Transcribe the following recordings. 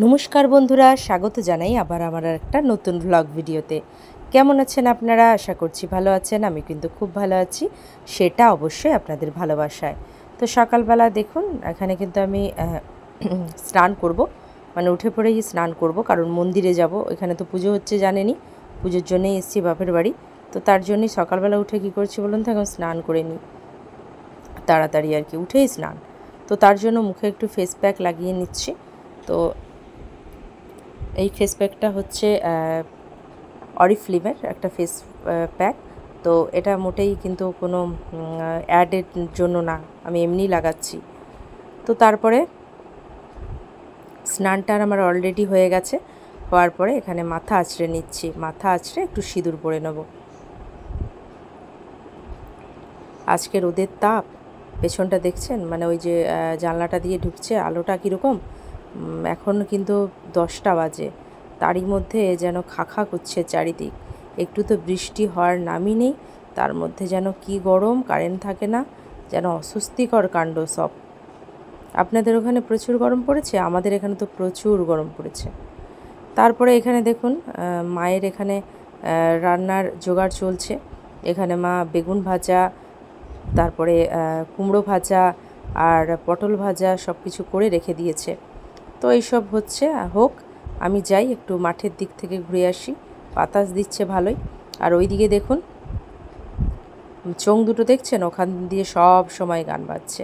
নমস্কার বন্ধুরা, স্বাগত জানাই আবার আমার একটা নতুন ভ্লগ ভিডিওতে। কেমন আছেন আপনারা? আশা করছি ভালো আছেন। আমি কিন্তু খুব ভালো আছি, সেটা অবশ্যই আপনাদের ভালোবাসায়। তো সকালবেলা দেখুন, এখানে কিন্তু আমি স্নান করব, মানে উঠে পড়েই স্নান করব, কারণ মন্দিরে যাব। এখানে তো পুজো হচ্ছে জানেনই, পুজোর জন্যই এসেছি বাপের বাড়ি। তো তার জন্যই সকালবেলা উঠে কী করছি বলুন তো, এখন স্নান করে নিই তাড়াতাড়ি আর কি, উঠেই স্নান। তো তার জন্য মুখে একটু ফেস প্যাক লাগিয়ে নিচ্ছি। তো এই ফেস প্যাকটা হচ্ছে অরিফ্লেমের একটা ফেস প্যাক। তো এটা মোটেই কিন্তু কোনো অ্যাডের জন্য না, আমি এমনিই লাগাচ্ছি। তো তারপরে স্নানটার আমার অলরেডি হয়ে গেছে। হওয়ার পরে এখানে মাথা আঁচড়ে নিচ্ছি, মাথা আঁচড়ে একটু সিঁদুর পরে নেব। আজকে রোদের তাপ, পেছনটা দেখছেন, মানে ওই যে জানলাটা দিয়ে ঢুকছে আলোটা কীরকম। এখন কিন্তু 10টা বাজে, তারই মধ্যে যেন খাখা করছে চারিদিক। একটু তো বৃষ্টি হওয়ার নামই নেই, তার মধ্যে যেন কি গরম, কারেন্ট থাকে না, যেন অস্বস্তিকর কাণ্ড সব। আপনাদের ওখানে প্রচুর গরম পড়েছে? আমাদের এখানে তো প্রচুর গরম পড়েছে। তারপরে এখানে দেখুন, মায়ের এখানে রান্নার জোগাড় চলছে। এখানে মা বেগুন ভাজা, তারপরে কুমড়ো ভাজা আর পটল ভাজা সব কিছু করে রেখে দিয়েছে। তো এইসব হচ্ছে, হোক, আমি যাই একটু মাঠের দিক থেকে ঘুরে আসি। বাতাস দিচ্ছে ভালোই। আর ওই দিকে দেখুন, চোং দুটো দেখছেন, ওখান দিয়ে সব সময় গান বাজছে।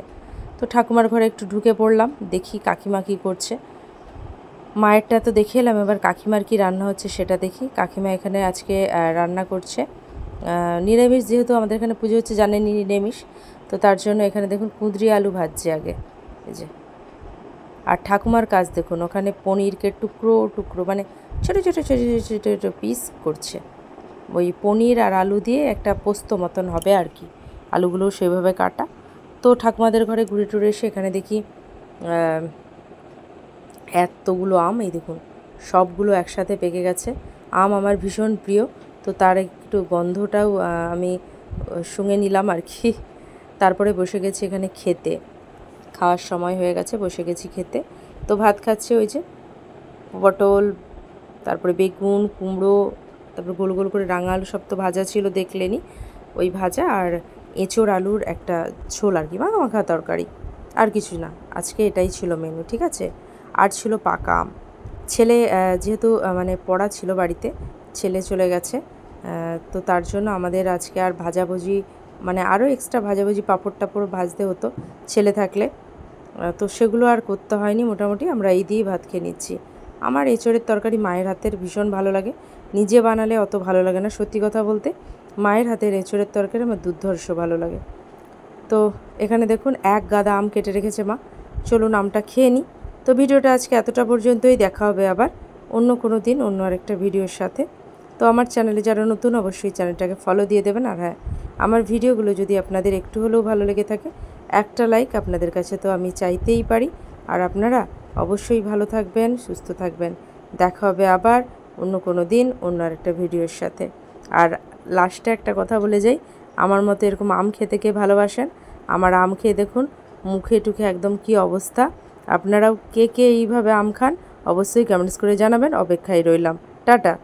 তো ঠাকুমার ঘরে একটু ঢুকে পড়লাম, দেখি কাকিমা কী করছে। মায়েরটা তো দেখে এলাম, এবার কাকিমার কি রান্না হচ্ছে সেটা দেখি। কাকিমা এখানে আজকে রান্না করছে নিরামিষ, যেহেতু আমাদের এখানে পুজো হচ্ছে জানেনই, নিরামিষ। তো তার জন্য এখানে দেখুন কুঁদরি আলু ভাজছে আগে, এই যে। আর ঠাকুমার কাজ দেখুন, ওখানে পনিরকে টুকরো টুকরো, মানে ছোটো ছোটো ছোটো ছোটো ছোটো পিস করছে। ওই পনির আর আলু দিয়ে একটা পোস্ত মতন হবে আর কি, আলুগুলোও সেভাবে কাটা। তো ঠাকুমাদের ঘরে ঘুরে টুরে এসে এখানে দেখি এতগুলো আম, এই দেখুন সবগুলো একসাথে পেকে গেছে। আম আমার ভীষণ প্রিয়, তো তার একটু গন্ধটাও আমি শুঁঙে নিলাম আর কি। তারপরে বসে গেছি এখানে খেতে, খাওয়ার সময় হয়ে গেছে, বসে গেছি খেতে। তো ভাত খাচ্ছি, ওই যে পটল, তারপরে বেগুন, কুমড়ো, তারপরে গোল গোল করে রাঙা আলু, সব তো ভাজা ছিল দেখলেনি, ওই ভাজা আর এঁচোড় আলুর একটা ঝোল আর কি, মাখা মাখা তরকারি, আর কিছু না। আজকে এটাই ছিল মেনু, ঠিক আছে। আর ছিল পাকা আম। ছেলে যেহেতু মানে পড়া ছিল বাড়িতে, ছেলে চলে গেছে, তো তার জন্য আমাদের আজকে আর ভাজাভুজি, মানে আরও এক্সট্রা ভাজাভুজি পাঁপড় টাপড় ভাজতে হতো ছেলে থাকলে, তো সেগুলো আর করতে হয়নি। মোটামুটি আমরা এই দিয়েই ভাত খেয়ে নিচ্ছি। আমার এঁচোড়ের তরকারি মায়ের হাতের ভীষণ ভালো লাগে, নিজে বানালে অত ভালো লাগে না, সত্যি কথা বলতে। মায়ের হাতের এঁচোড়ের তরকারি আমার দুর্ধর্ষ ভালো লাগে। তো এখানে দেখুন এক গাদা আম কেটে রেখেছে মা, চলুন আমটা খেয়ে নিই। তো ভিডিওটা আজকে এতটা পর্যন্তই, দেখা হবে আবার অন্য কোনো দিন অন্য আরেকটা ভিডিওর সাথে। তো আমার চ্যানেলে যারা নতুন, অবশ্যই চ্যানেলটাকে ফলো দিয়ে দেবেন। আর হ্যাঁ, আমার ভিডিওগুলো যদি আপনাদের একটু হলেও ভালো লেগে থাকে, একটা লাইক আপনাদের কাছে তো আমি চাইতেই পারি। আর আপনারা অবশ্যই ভালো থাকবেন, সুস্থ থাকবেন। দেখা হবে আবার অন্য কোনো দিন অন্য আরেকটা ভিডিওর সাথে। আর লাস্টে একটা কথা বলে যাই, আমার মতো এরকম আম খেতে কে ভালোবাসেন, আমার আম খেয়ে দেখুন মুখে টুখে একদম কি অবস্থা। আপনারাও কে কে এইভাবে আম খান, অবশ্যই কমেন্টস করে জানাবেন। অপেক্ষায় রইলাম। টাটা।